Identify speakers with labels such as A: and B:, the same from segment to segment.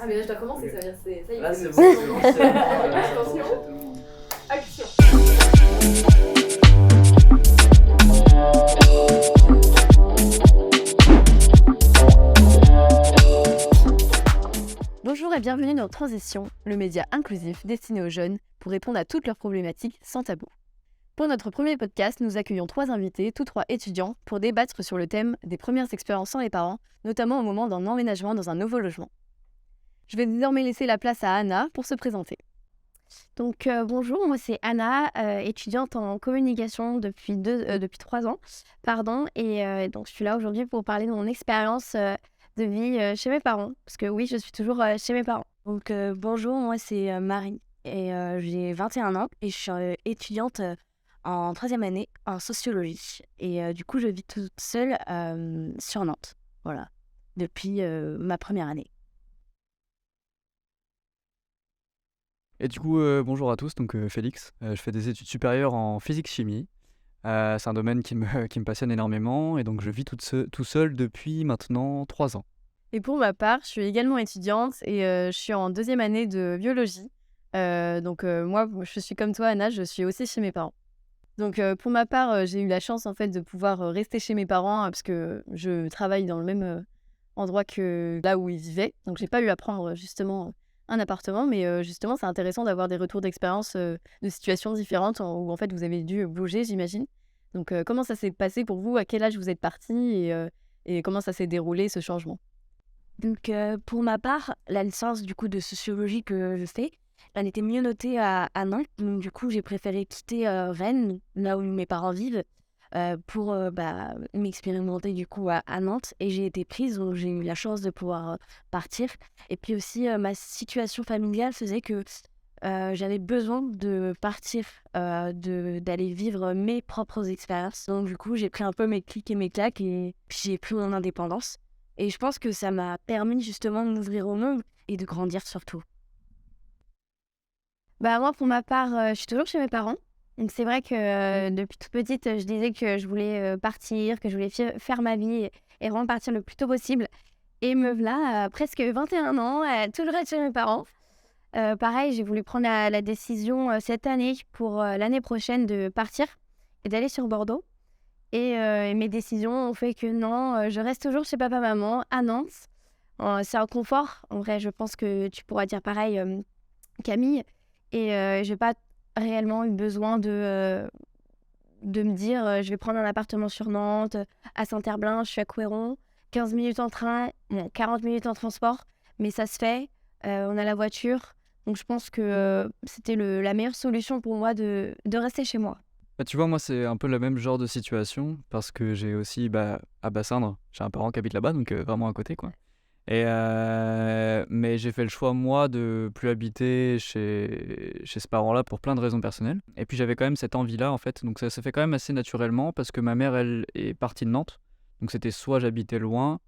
A: Ah, mais là, je dois commencer, ça veut dire ça y est.
B: Là, c'est bon, c'est bon, c'est bon.
A: Attention. Action. Bonjour et bienvenue dans Transition, le média inclusif destiné aux jeunes pour répondre à toutes leurs problématiques sans tabou. Pour notre premier podcast, nous accueillons 3 invités, tous 3 étudiants, pour débattre sur le thème des premières expériences sans les parents, notamment au moment d'un emménagement dans un nouveau logement. Je vais désormais laisser la place à Anna pour se présenter.
C: Donc bonjour, moi c'est Anna, étudiante en communication depuis 3 ans, et donc je suis là aujourd'hui pour parler de mon expérience de vie chez mes parents, parce que oui, je suis toujours chez mes parents.
D: Donc bonjour, moi c'est Marie, et j'ai 21 ans, et je suis étudiante en 3e année en sociologie, et du coup je vis toute seule sur Nantes, voilà, depuis ma première année.
B: Et du coup, bonjour à tous, donc Félix. Je fais des études supérieures en physique-chimie. C'est un domaine qui me passionne énormément, et donc je vis tout seul depuis maintenant 3 ans.
A: Et pour ma part, je suis également étudiante et je suis en 2e année de biologie. Moi, je suis comme toi, Anna, je suis aussi chez mes parents. Donc pour ma part, j'ai eu la chance en fait de pouvoir rester chez mes parents parce que je travaille dans le même endroit que là où ils vivaient. Donc j'ai pas eu à prendre justement un appartement, mais justement c'est intéressant d'avoir des retours d'expérience de situations différentes où en fait vous avez dû bouger, j'imagine. Donc comment ça s'est passé pour vous? À quel âge vous êtes partis et comment ça s'est déroulé ce changement?
D: Donc pour ma part, la licence du coup de sociologie que je fais, elle était mieux notée à Nantes, donc du coup j'ai préféré quitter Rennes, là où mes parents vivent, pour m'expérimenter du coup à Nantes, et j'ai été prise, donc j'ai eu la chance de pouvoir partir. Et puis aussi ma situation familiale faisait que j'avais besoin de partir, d'aller vivre mes propres expériences. Donc du coup j'ai pris un peu mes clics et mes claques, et puis j'ai pris mon indépendance. Et je pense que ça m'a permis justement de m'ouvrir au monde et de grandir surtout.
C: Bah moi pour ma part, je suis toujours chez mes parents. Donc c'est vrai que depuis toute petite, je disais que je voulais partir, que je voulais faire ma vie et vraiment partir le plus tôt possible. Et me voilà, presque 21 ans, toujours être chez mes parents. Pareil, j'ai voulu prendre la décision cette année pour l'année prochaine de partir et d'aller sur Bordeaux. Et mes décisions ont fait que non, je reste toujours chez papa-maman à Nantes. C'est un confort. En vrai, je pense que tu pourras dire pareil, Camille. Et j'ai pas réellement eu besoin de me dire je vais prendre un appartement sur Nantes, à Saint-Herblain, je suis à Couëron, 15 minutes en train, 40 minutes en transport, mais ça se fait, on a la voiture, donc je pense que c'était la meilleure solution pour moi de rester chez moi.
B: Bah, tu vois, moi, c'est un peu le même genre de situation, parce que j'ai aussi, à Bassindre, j'ai un parent qui habite là-bas, donc vraiment à côté, quoi. Mais j'ai fait le choix, moi, de plus habiter chez ce parent-là pour plein de raisons personnelles. Et puis j'avais quand même cette envie-là, en fait. Donc ça s'est fait quand même assez naturellement, parce que ma mère, elle, est partie de Nantes. Donc c'était soit j'habitais loin,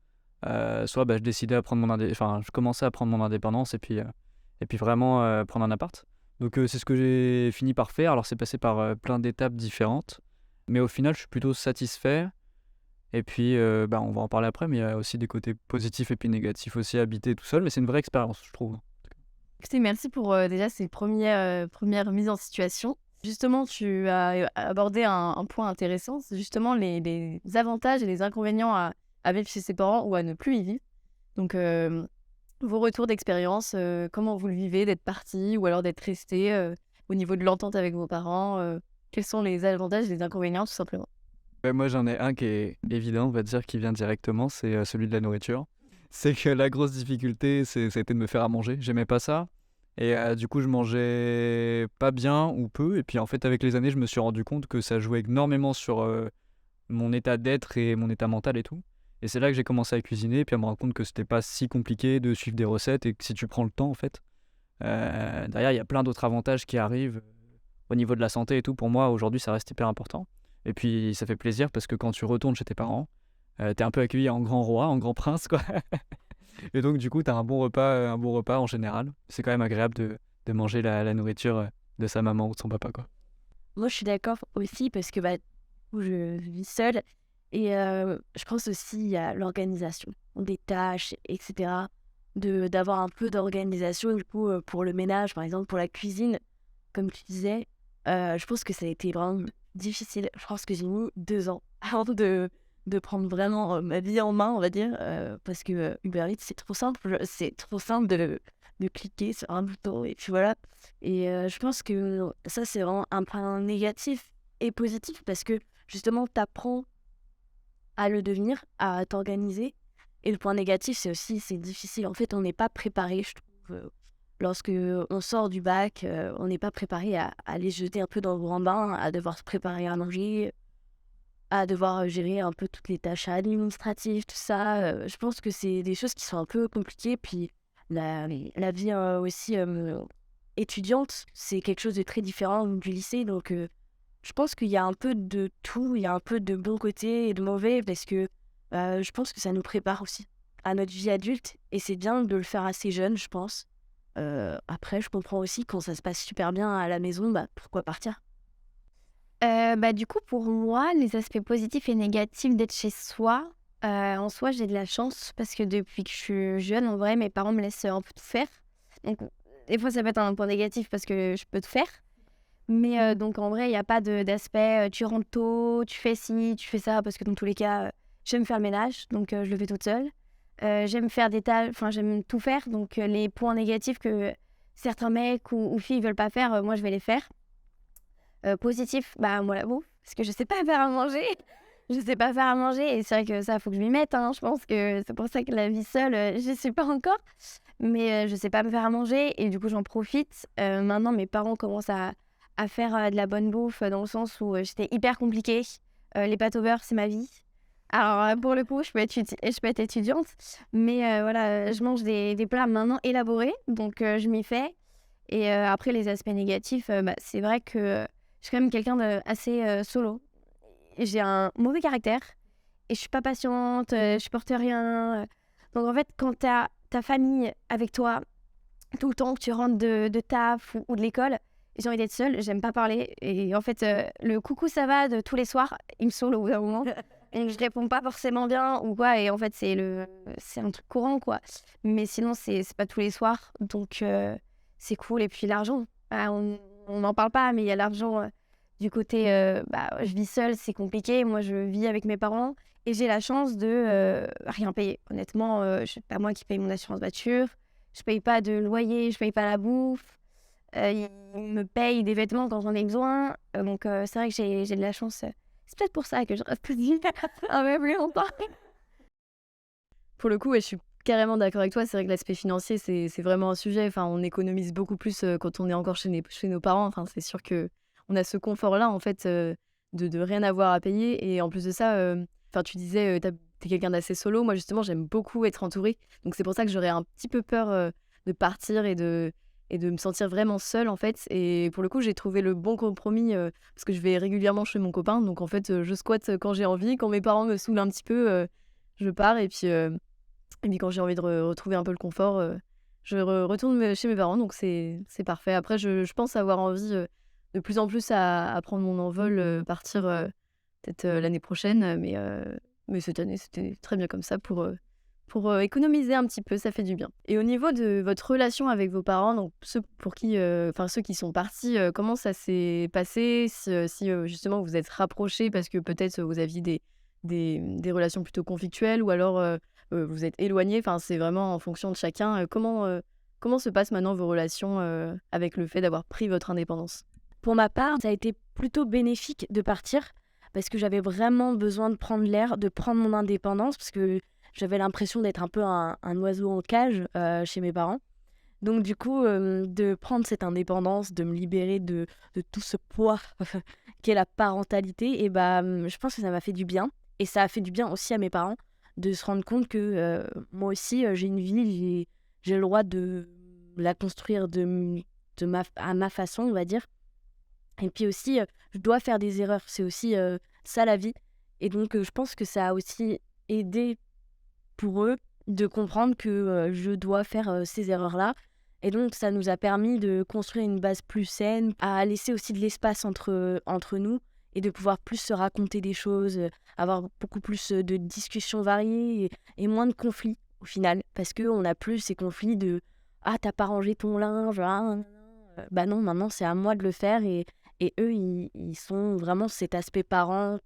B: soit je décidais à prendre je commençais à prendre mon indépendance, et puis vraiment prendre un appart. Donc c'est ce que j'ai fini par faire. Alors c'est passé par plein d'étapes différentes. Mais au final, je suis plutôt satisfait. Et puis, on va en parler après, mais il y a aussi des côtés positifs et puis négatifs aussi à habiter tout seul. Mais c'est une vraie expérience, je trouve.
A: Écoutez, merci pour déjà ces premières mises en situation. Justement, tu as abordé un point intéressant, c'est justement les avantages et les inconvénients à vivre chez ses parents ou à ne plus y vivre. Donc, vos retours d'expérience, comment vous le vivez d'être parti ou alors d'être resté au niveau de l'entente avec vos parents, quels sont les avantages et les inconvénients, tout simplement?
B: Ouais, moi, j'en ai un qui est évident, on va dire, qui vient directement, c'est celui de la nourriture. C'est que la grosse difficulté, ça a été de me faire à manger. J'aimais pas ça. Et du coup, je mangeais pas bien ou peu. Et puis, en fait, avec les années, je me suis rendu compte que ça jouait énormément sur mon état d'être et mon état mental et tout. Et c'est là que j'ai commencé à cuisiner, et puis à me rendre compte que c'était pas si compliqué de suivre des recettes, et que si tu prends le temps, en fait, derrière, il y a plein d'autres avantages qui arrivent au niveau de la santé et tout. Pour moi, aujourd'hui, ça reste hyper important. Et puis, ça fait plaisir parce que quand tu retournes chez tes parents, t'es un peu accueilli en grand roi, en grand prince, quoi. Et donc, du coup, t'as un bon repas en général. C'est quand même agréable de manger la nourriture de sa maman ou de son papa, quoi.
D: Moi je suis d'accord aussi parce que je vis seule, et je pense aussi à l'organisation des tâches, etc. d'avoir un peu d'organisation, du coup, pour le ménage, par exemple, pour la cuisine, comme tu disais. Je pense que ça a été vraiment difficile. Je pense que j'ai mis 2 ans avant de prendre vraiment ma vie en main, on va dire, parce que Uber Eats, c'est trop simple. C'est trop simple de cliquer sur un bouton et puis voilà. Et je pense que ça, c'est vraiment un point négatif et positif parce que justement, tu apprends à le devenir, à t'organiser. Et le point négatif, c'est aussi, c'est difficile. En fait, on n'est pas préparé, je trouve. Lorsque on sort du bac, on n'est pas préparé à aller se jeter un peu dans le grand bain, à devoir se préparer à manger, à devoir gérer un peu toutes les tâches administratives, tout ça. Je pense que c'est des choses qui sont un peu compliquées. Puis la vie aussi étudiante, c'est quelque chose de très différent du lycée. Donc, je pense qu'il y a un peu de tout. Il y a un peu de bon côté et de mauvais parce que je pense que ça nous prépare aussi à notre vie adulte. Et c'est bien de le faire assez jeune, je pense. Après, je comprends aussi quand ça se passe super bien à la maison, bah, pourquoi partir?
C: Du coup, pour moi, les aspects positifs et négatifs d'être chez soi, en soi, j'ai de la chance parce que depuis que je suis jeune, en vrai, mes parents me laissent un peu tout faire. Donc, des fois, ça peut être un point négatif parce que je peux tout faire. Mais donc, en vrai, il n'y a pas d'aspect tu rentres tôt, tu fais ci, tu fais ça, parce que dans tous les cas, j'aime faire le ménage, donc je le fais toute seule. J'aime faire des tâches, enfin, j'aime tout faire, donc les points négatifs que certains mecs ou filles veulent pas faire, moi, je vais les faire. Positif, bah, moi, la bouffe, parce que je sais pas faire à manger. Je sais pas faire à manger et c'est vrai que ça, faut que je m'y mette, hein. Je pense que c'est pour ça que la vie seule, j'y suis pas encore. Mais je sais pas me faire à manger et du coup, j'en profite. Maintenant, mes parents commencent à faire de la bonne bouffe dans le sens où j'étais hyper compliquée. Les pâtes au beurre, c'est ma vie. Alors, pour le coup, je peux être étudiante, mais voilà, je mange des plats maintenant élaborés, donc je m'y fais. Et après, les aspects négatifs, bah, c'est vrai que je suis quand même quelqu'un d'assez solo. J'ai un mauvais caractère et je suis pas patiente, je supporte rien. Donc en fait, quand t'as ta famille avec toi tout le temps, que tu rentres de taf ou de l'école, j'ai envie d'être seule, j'aime pas parler. Et en fait, le coucou ça va de tous les soirs, il me saoule au bout d'un moment. Et je réponds pas forcément bien ou quoi. Et en fait, c'est un truc courant, quoi. Mais sinon, c'est pas tous les soirs. Donc, c'est cool. Et puis l'argent, bah, on n'en parle pas, mais il y a l'argent du côté, bah, je vis seule, c'est compliqué. Moi, je vis avec mes parents et j'ai la chance de rien payer. Honnêtement, c'est pas moi qui paye mon assurance voiture. Je paye pas de loyer, je paye pas la bouffe. Ils me payent des vêtements quand j'en ai besoin. Donc, c'est vrai que j'ai de la chance. C'est peut-être pour ça que je reste un peu plus longtemps.
A: Pour le coup, ouais, je suis carrément d'accord avec toi. C'est vrai que l'aspect financier, c'est vraiment un sujet. Enfin, on économise beaucoup plus quand on est encore chez nos parents. Enfin, c'est sûr que on a ce confort-là, en fait, de rien avoir à payer. Et en plus de ça, enfin, tu disais, t'es quelqu'un d'assez solo. Moi, justement, j'aime beaucoup être entourée. Donc, c'est pour ça que j'aurais un petit peu peur de partir et de me sentir vraiment seule, en fait. Et pour le coup, j'ai trouvé le bon compromis parce que je vais régulièrement chez mon copain. Donc, en fait, je squatte quand j'ai envie. Quand mes parents me saoulent un petit peu, je pars. Et puis quand j'ai envie de retrouver un peu le confort, je retourne chez mes parents, donc c'est parfait. Après, je pense avoir envie de plus en plus à prendre mon envol, partir peut-être l'année prochaine, mais cette année, c'était très bien comme ça pour économiser un petit peu, ça fait du bien. Et au niveau de votre relation avec vos parents, donc ceux pour qui, enfin ceux qui sont partis, comment ça s'est passé? Si justement vous êtes rapprochés parce que peut-être vous aviez des relations plutôt conflictuelles ou alors vous êtes éloignés, enfin c'est vraiment en fonction de chacun. Comment se passent maintenant vos relations avec le fait d'avoir pris votre indépendance?
D: Pour ma part, ça a été plutôt bénéfique de partir parce que j'avais vraiment besoin de prendre l'air, de prendre mon indépendance parce que j'avais l'impression d'être un peu un oiseau en cage chez mes parents. Donc du coup, de prendre cette indépendance, de me libérer de tout ce poids qu'est la parentalité, et bah, je pense que ça m'a fait du bien. Et ça a fait du bien aussi à mes parents de se rendre compte que moi aussi, j'ai une vie, j'ai le droit de la construire à ma façon, on va dire. Et puis aussi, je dois faire des erreurs. C'est aussi ça la vie. Et donc, je pense que ça a aussi aidé pour eux de comprendre que je dois faire ces erreurs-là. Et donc, ça nous a permis de construire une base plus saine, à laisser aussi de l'espace entre nous et de pouvoir plus se raconter des choses, avoir beaucoup plus de discussions variées et moins de conflits au final, parce qu'on n'a plus ces conflits de ah, t'as pas rangé ton linge, bah non, maintenant c'est à moi de le faire et eux, ils sont vraiment cet aspect parent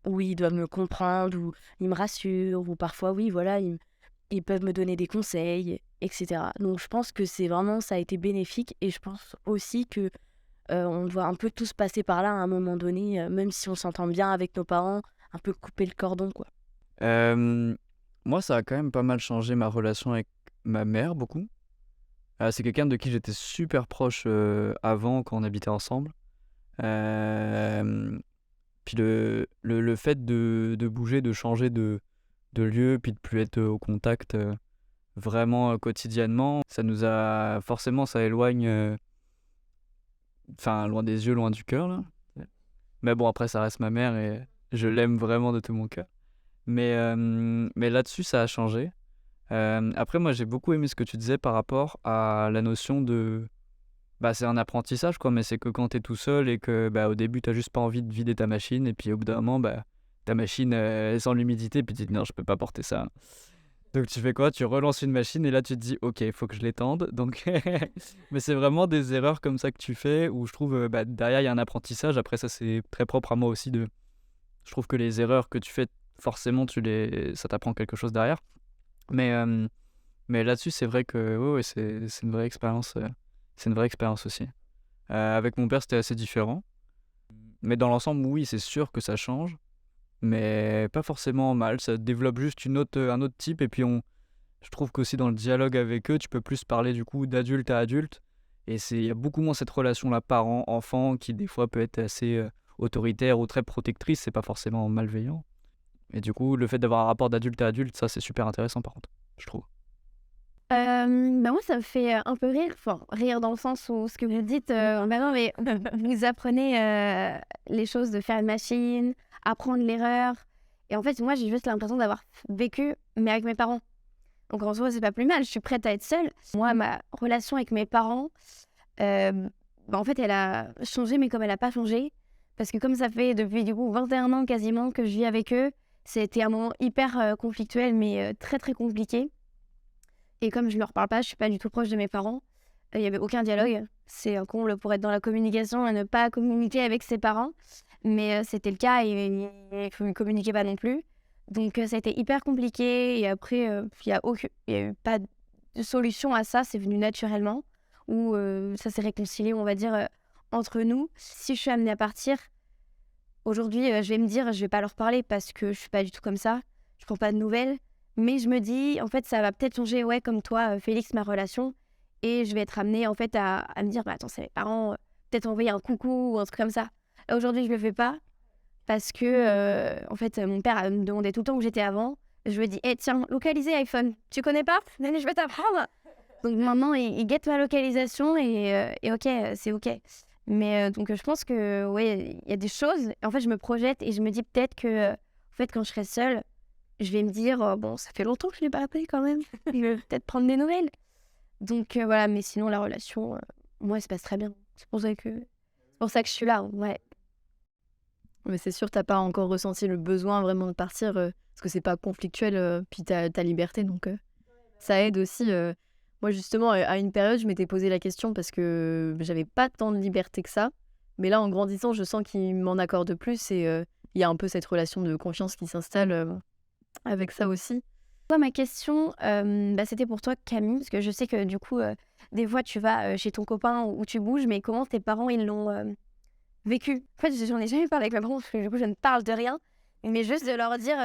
D: où ils doivent me comprendre, où ils me rassurent, ou parfois, oui, voilà, ils peuvent me donner des conseils, etc. Donc je pense que c'est vraiment, ça a été bénéfique et je pense aussi que on doit un peu tous passer par là à un moment donné, même si on s'entend bien avec nos parents, un peu couper le cordon, quoi.
B: Moi, ça a quand même pas mal changé ma relation avec ma mère, beaucoup. C'est quelqu'un de qui j'étais super proche avant, quand on habitait ensemble. Euh, Puis le fait de bouger, de changer de lieu, puis de plus être au contact vraiment quotidiennement, ça nous a forcément, ça éloigne, enfin loin des yeux, loin du cœur là. Mais bon, après ça reste ma mère et je l'aime vraiment de tout mon cœur. Mais là-dessus, ça a changé. Après, moi, j'ai beaucoup aimé ce que tu disais par rapport à la notion de... Bah, c'est un apprentissage, quoi, mais c'est que quand t'es tout seul et que bah, au début, t'as juste pas envie de vider ta machine, et puis au bout d'un moment, bah, ta machine elle sent l'humidité, puis tu te dis non, je peux pas porter ça. Donc tu fais quoi? Tu relances une machine, et là, tu te dis ok, il faut que je l'étende. Donc... mais c'est vraiment des erreurs comme ça que tu fais, où je trouve bah, derrière, il y a un apprentissage. Après, ça, c'est très propre à moi aussi. Je trouve que les erreurs que tu fais, forcément, ça t'apprend quelque chose derrière. Mais, mais là-dessus, c'est vrai que ouais, c'est une vraie expérience. C'est une vraie expérience aussi. Avec mon père, c'était assez différent. Mais dans l'ensemble, oui, c'est sûr que ça change. Mais pas forcément mal. Ça développe juste un autre type. Et puis, je trouve qu'aussi dans le dialogue avec eux, tu peux plus parler du coup d'adulte à adulte. Et il y a beaucoup moins cette relation-là parent-enfant qui, des fois, peut être assez autoritaire ou très protectrice. C'est pas forcément malveillant. Et du coup, le fait d'avoir un rapport d'adulte à adulte, ça, c'est super intéressant par contre, je trouve.
C: Bah moi, ça me fait un peu rire. Enfin, rire dans le sens où ce que vous dites, bah non, mais vous apprenez les choses de faire une machine, apprendre l'erreur. Et en fait, moi, j'ai juste l'impression d'avoir vécu, mais avec mes parents. Donc en soi, c'est pas plus mal. Je suis prête à être seule. Moi, ma relation avec mes parents, bah, en fait, elle a changé, mais comme elle a pas changé. Parce que comme ça fait depuis du coup 21 ans quasiment que je vis avec eux, c'était un moment hyper conflictuel, mais très très compliqué. Et comme je leur parle pas, je suis pas du tout proche de mes parents. Il y avait aucun dialogue. C'est un comble pour être dans la communication et ne pas communiquer avec ses parents. Mais c'était le cas et ils ne communiquaient pas non plus. Donc ça a été hyper compliqué. Et après, il y a eu pas de solution à ça. C'est venu naturellement. Ou ça s'est réconcilié, on va dire, entre nous. Si je suis amenée à partir, aujourd'hui, je vais me dire, je vais pas leur parler parce que je suis pas du tout comme ça. Je prends pas de nouvelles. Mais je me dis, en fait, ça va peut-être changer, ouais, comme toi, Félix, ma relation. Et je vais être amenée, en fait, à me dire, bah, attends, c'est mes parents, peut-être envoyer un coucou ou un truc comme ça. Là, aujourd'hui, je le fais pas parce que, en fait, mon père me demandait tout le temps où j'étais avant. Je lui ai dit, tiens, localiser iPhone, tu connais pas? Allez, je vais t'apprendre. Donc maintenant, il guette ma localisation et ok, c'est ok. Mais donc, je pense que, ouais, il y a des choses. En fait, je me projette et je me dis peut-être que, en fait, quand je serai seule, je vais me dire, bon, ça fait longtemps que je l'ai pas appelé quand même. Il va peut-être prendre des nouvelles. Donc voilà, mais sinon, la relation, moi, elle se passe très bien. C'est pour ça que je suis là, ouais.
A: Mais c'est sûr, t'as pas encore ressenti le besoin vraiment de partir parce que c'est pas conflictuel, puis t'as ta liberté, donc ça aide aussi. Moi, justement, à une période, je m'étais posé la question parce que j'avais pas tant de liberté que ça. Mais là, en grandissant, je sens qu'il m'en accorde plus et il y a un peu cette relation de confiance qui s'installe avec ça aussi.
C: Toi, ma question, bah, c'était pour toi, Camille, parce que je sais que du coup, des fois, tu vas chez ton copain ou tu bouges, mais comment tes parents, ils l'ont vécu? En fait, j'en ai jamais parlé avec mes parents, parce que du coup, je ne parle de rien, mais juste de leur dire,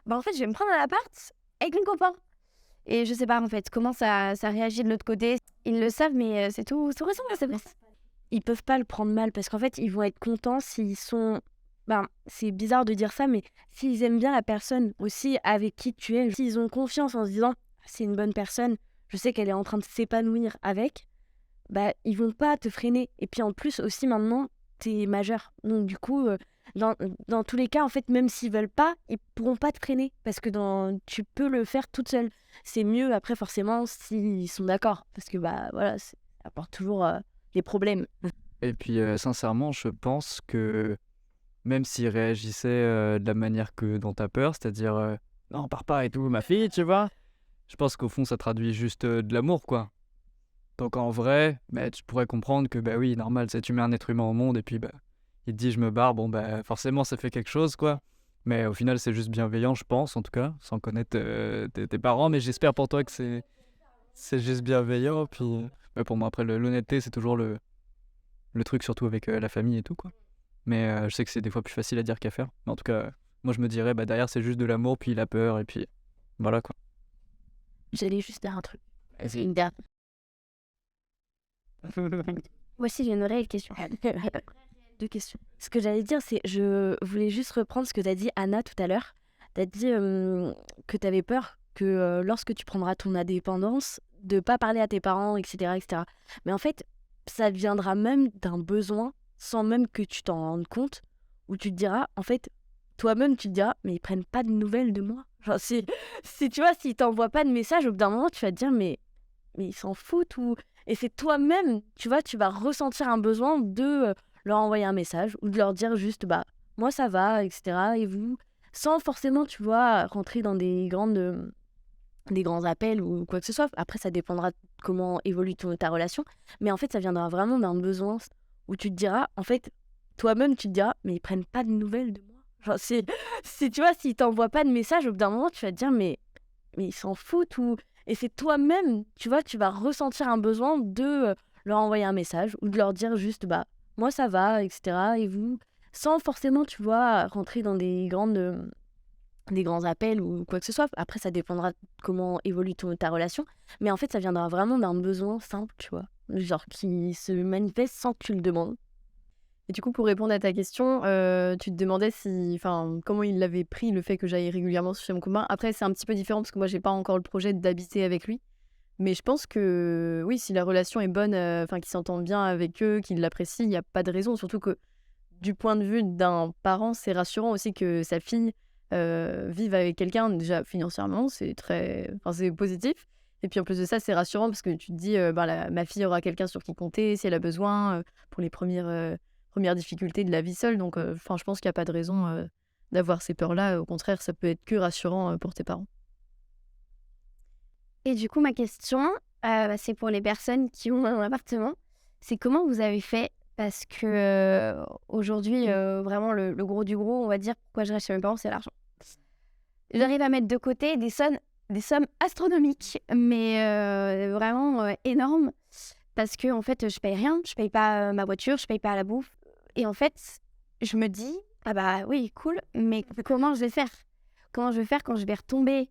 C: bah, en fait, je vais me prendre un appart avec mon copain. Et je sais pas, en fait, comment ça réagit de l'autre côté. Ils le savent, mais c'est tout récent, c'est vrai.
D: Ils peuvent pas le prendre mal parce qu'en fait, ils vont être contents s'ils sont... Ben, c'est bizarre de dire ça, mais s'ils aiment bien la personne aussi avec qui tu es, s'ils ont confiance en se disant c'est une bonne personne, je sais qu'elle est en train de s'épanouir avec, bah ils vont pas te freiner. Et puis en plus aussi maintenant, t'es majeur. Donc du coup, dans tous les cas, en fait, même s'ils veulent pas, ils pourront pas te freiner parce que tu peux le faire toute seule. C'est mieux après forcément s'ils sont d'accord parce que bah voilà, ça apporte toujours des problèmes.
B: Et puis, sincèrement, je pense que même s'ils réagissaient de la manière dont t'as peur, c'est-à-dire non, pars pas et tout, ma fille, tu vois, je pense qu'au fond, ça traduit juste de l'amour, quoi. Donc en vrai, bah, tu pourrais comprendre que, bah oui, normal, tu mets un être humain au monde et puis, bah, il te dit je me barre, bon, bah forcément, ça fait quelque chose, quoi. Mais au final, c'est juste bienveillant, je pense, en tout cas, sans connaître tes parents. Mais j'espère pour toi que c'est juste bienveillant. Puis, bah, pour moi, après, l'honnêteté, c'est toujours le truc, surtout avec la famille et tout, quoi. Mais je sais que c'est des fois plus facile à dire qu'à faire. Mais en tout cas, moi, je me dirais, bah derrière, c'est juste de l'amour, puis la peur, et puis voilà, quoi.
D: J'allais juste dire un truc.
B: Vas-y.
D: Une dernière.
C: Moi aussi, j'ai une réelle question.
D: 2 questions. Ce que j'allais dire, c'est je voulais juste reprendre ce que tu as dit, Anna, tout à l'heure. Tu as dit que tu avais peur que lorsque tu prendras ton indépendance, de pas parler à tes parents, etc., etc. Mais en fait, ça viendra même d'un besoin, sans même que tu t'en rendes compte, où tu te diras, en fait, toi-même, tu te diras, mais ils prennent pas de nouvelles de moi. Genre, si tu vois, s'ils t'envoient pas de message, au bout d'un moment, tu vas te dire, mais ils s'en foutent ou... Et c'est toi-même, tu vois, tu vas ressentir un besoin de leur envoyer un message ou de leur dire juste, bah, moi ça va, etc. Et vous, sans forcément, tu vois, rentrer dans des grands appels ou quoi que ce soit. Après, ça dépendra de comment évolue ta relation. Mais en fait, ça viendra vraiment d'un besoin où tu te diras, en fait, toi-même, tu te diras, mais ils prennent pas de nouvelles de moi. Genre, tu vois, s'ils t'envoient pas de message, au bout d'un moment, tu vas te dire, mais ils s'en foutent ou... Et c'est toi-même, tu vois, tu vas ressentir un besoin de leur envoyer un message ou de leur dire juste, bah, moi ça va, etc. Et vous, sans forcément, tu vois, rentrer dans des grands appels ou quoi que ce soit. Après, ça dépendra de comment évolue ta relation. Mais en fait, ça viendra vraiment d'un besoin simple, tu vois. Genre qui se manifeste sans que tu le demandes.
A: Et du coup, pour répondre à ta question, tu te demandais comment il avait pris le fait que j'aille régulièrement chez mon copain. Après, c'est un petit peu différent parce que moi, j'ai pas encore le projet d'habiter avec lui. Mais je pense que oui, si la relation est bonne, qu'il s'entend bien avec eux, qu'il l'apprécie, il n'y a pas de raison. Surtout que du point de vue d'un parent, c'est rassurant aussi que sa fille vive avec quelqu'un. Déjà, financièrement, c'est positif. Et puis en plus de ça, c'est rassurant parce que tu te dis, ma fille aura quelqu'un sur qui compter si elle a besoin pour les premières difficultés de la vie seule. Donc, je pense qu'il n'y a pas de raison d'avoir ces peurs-là. Au contraire, ça peut être que rassurant pour tes parents.
C: Et du coup, ma question, c'est pour les personnes qui ont un appartement. C'est comment vous avez fait? Parce que aujourd'hui, vraiment, le gros du gros, on va dire, pourquoi je reste chez mes parents, c'est l'argent. J'arrive à mettre de côté des sommes astronomiques, mais vraiment énormes. Parce que, en fait, je paye rien. Je paye pas ma voiture, je paye pas la bouffe. Et en fait, je me dis, ah bah oui, cool, mais comment je vais faire? Comment je vais faire quand je vais retomber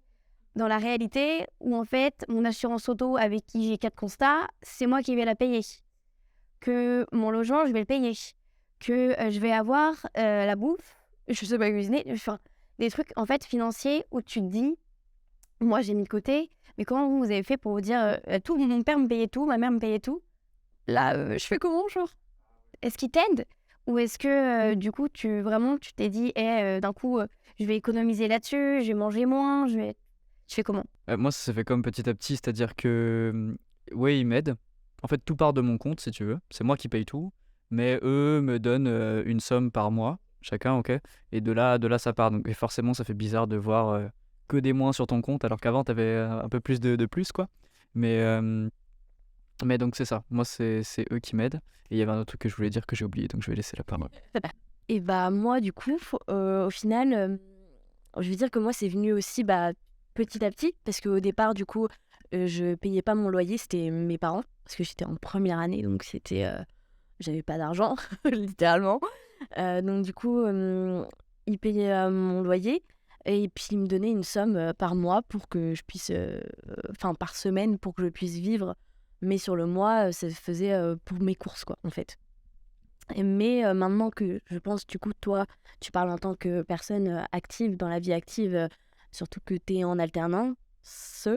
C: dans la réalité où en fait mon assurance auto avec qui j'ai 4 constats, c'est moi qui vais la payer. Que mon logement, je vais le payer. Que je vais avoir la bouffe, je sais pas cuisiner, enfin des trucs en fait financiers où tu te dis, moi j'ai mis de côté, mais comment vous avez fait pour vous dire tout, mon père me payait tout, ma mère me payait tout. Là, je fais comment genre? Est-ce qu'il t'aide? Ou est-ce que du coup tu t'es dit, d'un coup, je vais économiser là-dessus, je vais manger moins, Tu fais comment?
B: Moi, ça s'est fait comme petit à petit, c'est-à-dire que, ouais, ils m'aident. En fait, tout part de mon compte, si tu veux. C'est moi qui paye tout, mais eux me donnent une somme par mois, chacun, ok? Et de là, ça part. Donc, et forcément, ça fait bizarre de voir que des moins sur ton compte, alors qu'avant, t'avais un peu plus de plus, quoi. Mais donc, c'est ça. Moi, c'est eux qui m'aident. Et il y avait un autre truc que je voulais dire que j'ai oublié, donc je vais laisser la parole.
D: Et bah moi, du coup, au final, je veux dire que moi, c'est venu aussi petit à petit, parce qu'au départ, du coup, je payais pas mon loyer, c'était mes parents, parce que j'étais en première année, donc j'avais pas d'argent, littéralement. Donc du coup, ils payaient mon loyer, et puis ils me donnaient une somme par mois pour que je puisse, par semaine, pour que je puisse vivre. Mais sur le mois, ça faisait pour mes courses, quoi, en fait. Mais maintenant que je pense, du coup, toi, tu parles en tant que personne active, dans la vie active, surtout que tu es en alternance,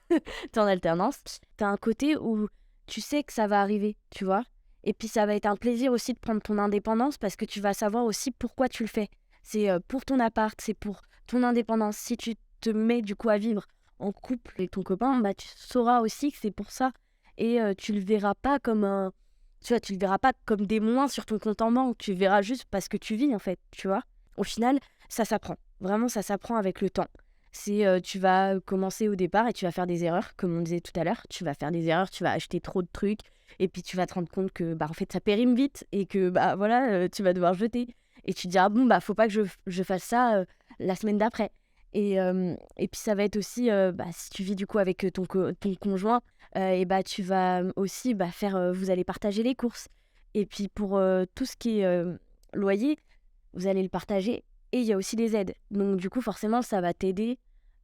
D: t'es en alternance, t'as un côté où tu sais que ça va arriver, tu vois. Et puis ça va être un plaisir aussi de prendre ton indépendance parce que tu vas savoir aussi pourquoi tu le fais. C'est pour ton appart, c'est pour ton indépendance. Si tu te mets du coup à vivre en couple avec ton copain, bah, tu sauras aussi que c'est pour ça. Et tu le verras pas comme un... Tu vois, tu le verras pas comme des moins sur ton compte en banque. Tu le verras juste parce que tu vis, en fait, tu vois. Au final, ça s'apprend. Vraiment, ça s'apprend avec le temps. C'est tu vas commencer au départ et tu vas faire des erreurs, comme on disait tout à l'heure. Tu vas faire des erreurs, tu vas acheter trop de trucs et puis tu vas te rendre compte que en fait ça périme vite et que voilà, tu vas devoir jeter. Et tu te dis ah bon faut pas que je fasse ça la semaine d'après. Et puis ça va être aussi si tu vis du coup avec ton conjoint et tu vas aussi faire vous allez partager les courses. Et puis pour tout ce qui est loyer, vous allez le partager et il y a aussi des aides. Donc du coup forcément ça va t'aider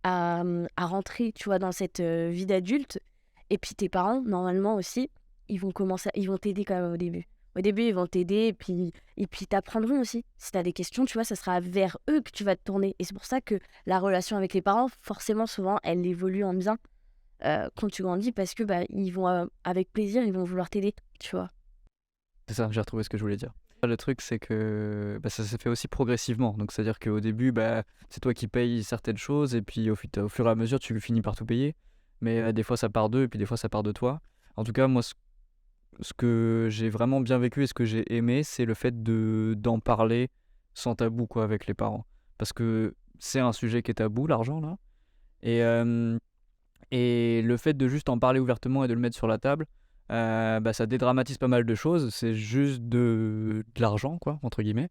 D: à rentrer, tu vois, dans cette vie d'adulte. Et puis tes parents normalement aussi, ils vont t'aider quand même au début. Au début, ils vont t'aider et puis t'apprendront aussi. Si t'as des questions, tu vois, ça sera vers eux que tu vas te tourner. Et c'est pour ça que la relation avec les parents, forcément, souvent, elle évolue en bien quand tu grandis parce que ils vont, avec plaisir, ils vont vouloir t'aider, tu vois.
B: C'est ça, j'ai retrouvé ce que je voulais dire. Le truc, c'est que ça s'est fait aussi progressivement. Donc, c'est-à-dire qu'au début, c'est toi qui payes certaines choses, et puis au fur et à mesure, tu finis par tout payer. Mais des fois, ça part d'eux, et puis des fois, ça part de toi. En tout cas, moi, ce que j'ai vraiment bien vécu et ce que j'ai aimé, c'est le fait d'en parler sans tabou, quoi, avec les parents. Parce que c'est un sujet qui est tabou, l'argent, là. Et le fait de juste en parler ouvertement et de le mettre sur la table, ça dédramatise pas mal de choses. C'est juste de l'argent, quoi, entre guillemets.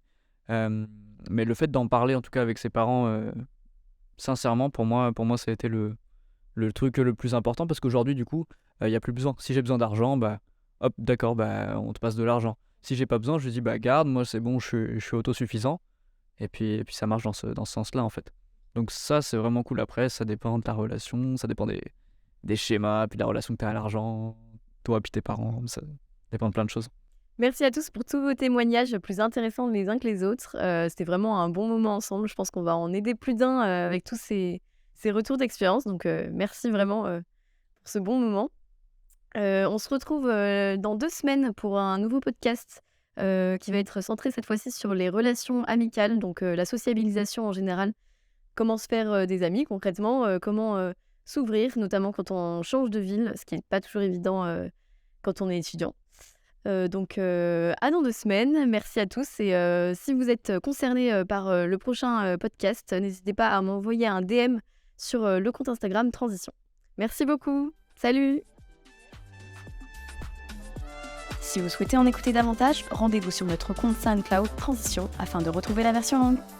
B: Mais le fait d'en parler, en tout cas avec ses parents, sincèrement, pour moi, ça a été le truc le plus important. Parce qu'aujourd'hui, du coup, il n'y a plus besoin. Si j'ai besoin d'argent, hop, d'accord, on te passe de l'argent. Si j'ai pas besoin, je dis, garde, moi c'est bon, je suis autosuffisant. Et puis ça marche dans ce sens-là, en fait. Donc ça, c'est vraiment cool. Après, ça dépend de ta relation, ça dépend des schémas, puis de la relation que tu as à l'argent, toi puis tes parents, ça dépend de plein de choses.
A: Merci à tous pour tous vos témoignages plus intéressants les uns que les autres. C'était vraiment un bon moment ensemble. Je pense qu'on va en aider plus d'un avec tous ces retours d'expérience. Donc, merci vraiment pour ce bon moment. On se retrouve dans 2 semaines pour un nouveau podcast qui va être centré cette fois-ci sur les relations amicales, donc la sociabilisation en général. Comment se faire des amis concrètement, comment s'ouvrir, notamment quand on change de ville, ce qui n'est pas toujours évident quand on est étudiant. Donc à dans 2 semaines. Merci à tous et si vous êtes concernés par le prochain podcast, n'hésitez pas à m'envoyer un DM sur le compte Instagram Transition. Merci beaucoup. Salut!
E: Si vous souhaitez en écouter davantage, rendez-vous sur notre compte SoundCloud Transition afin de retrouver la version longue.